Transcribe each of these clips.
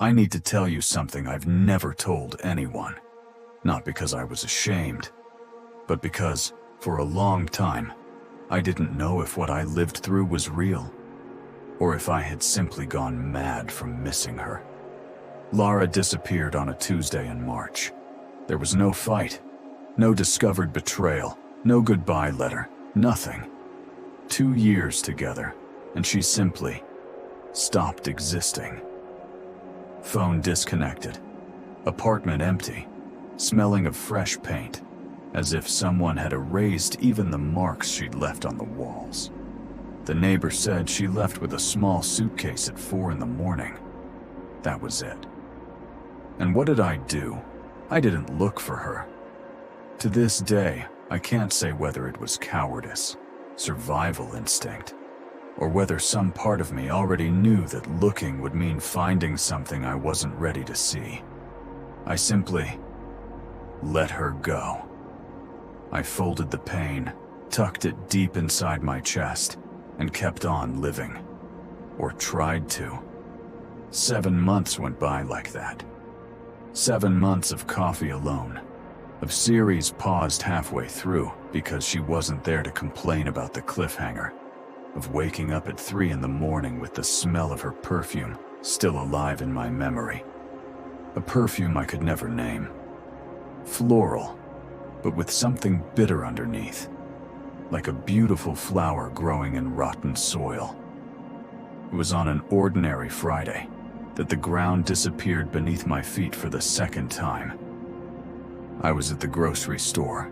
I need to tell you something I've never told anyone. Not because I was ashamed, but because, for a long time, I didn't know if what I lived through was real, or if I had simply gone mad from missing her. Lara disappeared on a Tuesday in March. There was no fight, no discovered betrayal, no goodbye letter, nothing. 2 years together, and she simply stopped existing. Phone disconnected, apartment empty, smelling of fresh paint, as if someone had erased even the marks she'd left on the walls. The neighbor said she left with a small suitcase at 4 in the morning. That was it. And what did I do? I didn't look for her. To this day, I can't say whether it was cowardice, survival instinct, or whether some part of me already knew that looking would mean finding something I wasn't ready to see. I simply let her go. I folded the pain, tucked it deep inside my chest, and kept on living. Or tried to. 7 months went by like that. 7 months of coffee alone, of series paused halfway through because she wasn't there to complain about the cliffhanger, of waking up at 3 in the morning with the smell of her perfume still alive in my memory. A perfume I could never name. Floral, but with something bitter underneath, like a beautiful flower growing in rotten soil. It was on an ordinary Friday that the ground disappeared beneath my feet for the second time. I was at the grocery store,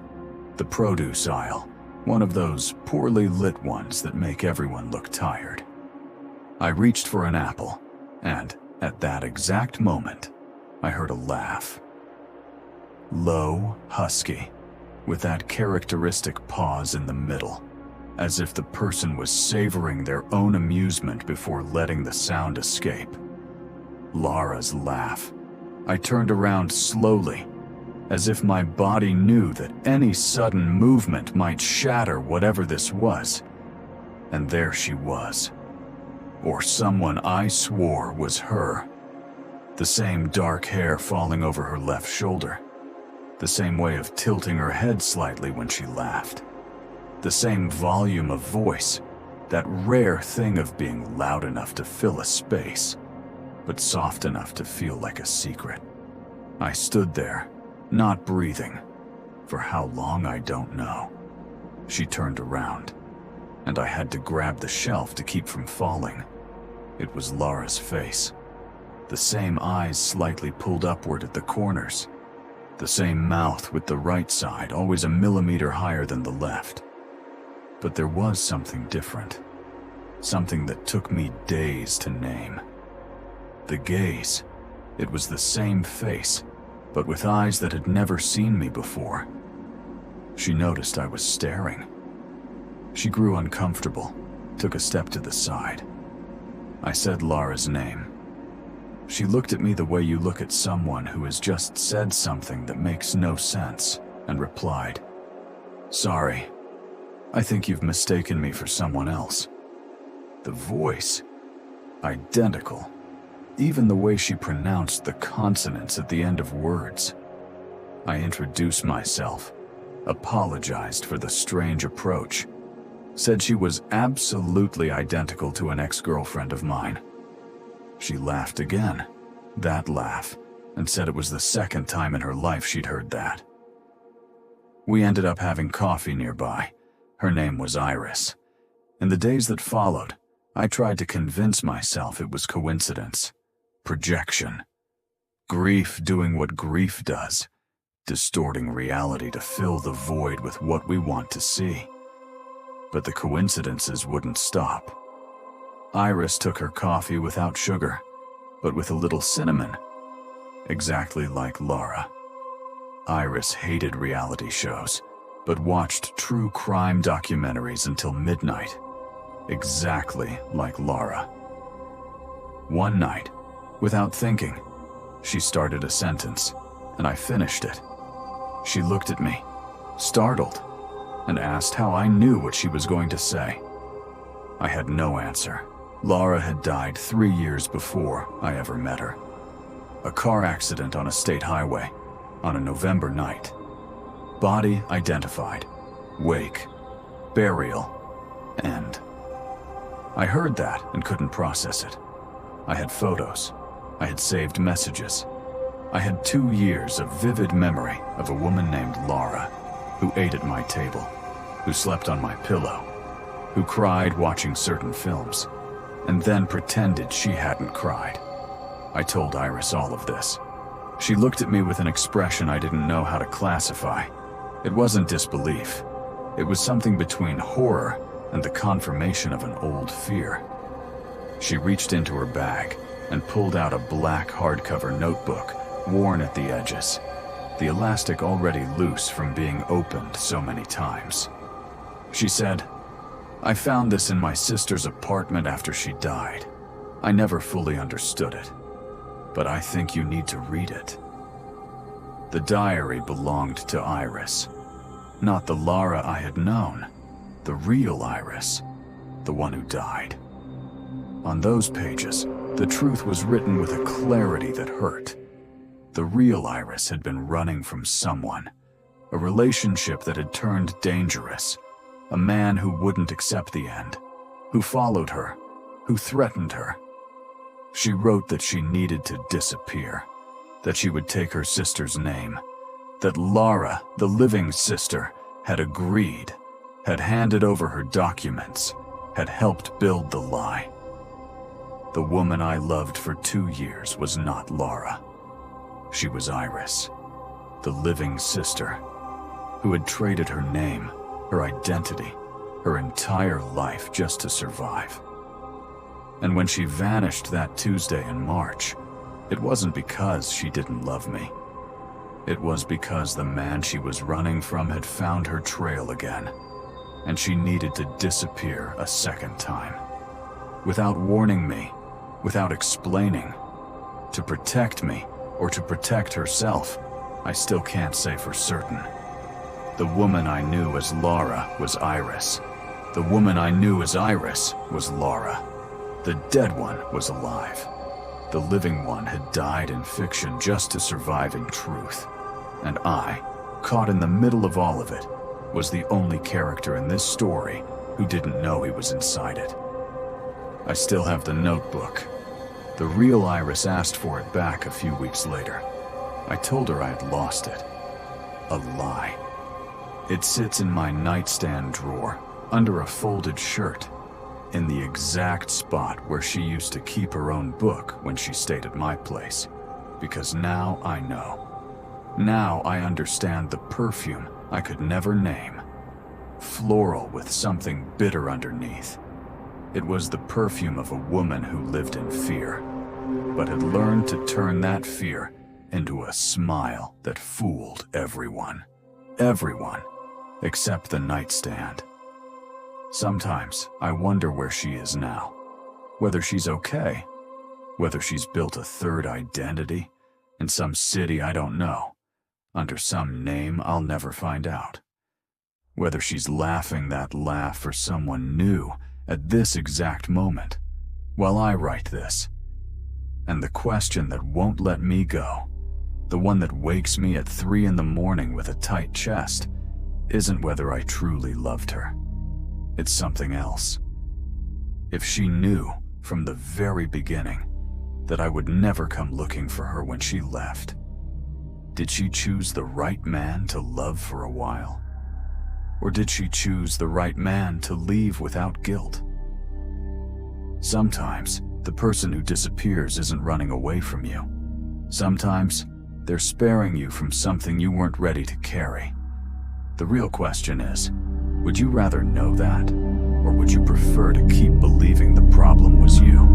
the produce aisle, one of those poorly lit ones that make everyone look tired. I reached for an apple, and at that exact moment, I heard a laugh. Low, husky, with that characteristic pause in the middle, as if the person was savoring their own amusement before letting the sound escape. Lara's laugh. I turned around slowly, as if my body knew that any sudden movement might shatter whatever this was. And there she was. Or someone I swore was her. The same dark hair falling over her left shoulder. The same way of tilting her head slightly when she laughed. The same volume of voice, that rare thing of being loud enough to fill a space, but soft enough to feel like a secret. I stood there, not breathing. For how long, I don't know. She turned around, and I had to grab the shelf to keep from falling. It was Lara's face. The same eyes slightly pulled upward at the corners. The same mouth with the right side always a millimeter higher than the left. But there was something different. Something that took me days to name. The gaze. It was the same face, but with eyes that had never seen me before. She noticed I was staring. She grew uncomfortable, took a step to the side. I said Lara's name. She looked at me the way you look at someone who has just said something that makes no sense, and replied, "Sorry, I think you've mistaken me for someone else." The voice, identical. Even the way she pronounced the consonants at the end of words. I introduced myself, apologized for the strange approach, said she was absolutely identical to an ex-girlfriend of mine. She laughed again, that laugh, and said it was the second time in her life she'd heard that. We ended up having coffee nearby. Her name was Iris. In the days that followed, I tried to convince myself it was coincidence. Projection. Grief doing what grief does, distorting reality to fill the void with what we want to see. But the coincidences wouldn't stop. Iris took her coffee without sugar, but with a little cinnamon. Exactly like Lara. Iris hated reality shows, but watched true crime documentaries until midnight. Exactly like Lara. One night, without thinking, she started a sentence, and I finished it. She looked at me, startled, and asked how I knew what she was going to say. I had no answer. Lara had died 3 years before I ever met her. A car accident on a state highway on a November night. Body identified. Wake. Burial. End. I heard that and couldn't process it. I had photos. I had saved messages. I had 2 years of vivid memory of a woman named Lara, who ate at my table, who slept on my pillow, who cried watching certain films, and then pretended she hadn't cried. I told Iris all of this. She looked at me with an expression I didn't know how to classify. It wasn't disbelief. It was something between horror and the confirmation of an old fear. She reached into her bag and pulled out a black hardcover notebook, worn at the edges, the elastic already loose from being opened so many times. She said, "I found this in my sister's apartment after she died. I never fully understood it, but I think you need to read it." The diary belonged to Iris, not the Lara I had known, the real Iris, the one who died. On those pages, the truth was written with a clarity that hurt. The real Iris had been running from someone, a relationship that had turned dangerous, a man who wouldn't accept the end, who followed her, who threatened her. She wrote that she needed to disappear, that she would take her sister's name, that Lara, the living sister, had agreed, had handed over her documents, had helped build the lie. The woman I loved for 2 years was not Lara. She was Iris, the living sister, who had traded her name, her identity, her entire life just to survive. And when she vanished that Tuesday in March, it wasn't because she didn't love me. It was because the man she was running from had found her trail again, and she needed to disappear a second time. Without warning me, without explaining, to protect me or to protect herself, I still can't say for certain. The woman I knew as Lara was Iris. The woman I knew as Iris was Lara. The dead one was alive. The living one had died in fiction just to survive in truth. And I, caught in the middle of all of it, was the only character in this story who didn't know he was inside it. I still have the notebook. The real Iris asked for it back a few weeks later. I told her I had lost it. A lie. It sits in my nightstand drawer, under a folded shirt, in the exact spot where she used to keep her own book when she stayed at my place. Because now I know. Now I understand the perfume I could never name. Floral with something bitter underneath. It was the perfume of a woman who lived in fear, but had learned to turn that fear into a smile that fooled everyone. Everyone, except the nightstand. Sometimes I wonder where she is now, whether she's okay, whether she's built a third identity in some city I don't know, under some name I'll never find out. Whether she's laughing that laugh for someone new at this exact moment, while I write this. And the question that won't let me go, the one that wakes me at 3 in the morning with a tight chest, isn't whether I truly loved her. It's something else. If she knew from the very beginning that I would never come looking for her when she left, did she choose the right man to love for a while? Or did she choose the right man to leave without guilt? Sometimes, the person who disappears isn't running away from you. Sometimes, they're sparing you from something you weren't ready to carry. The real question is, would you rather know that, or would you prefer to keep believing the problem was you?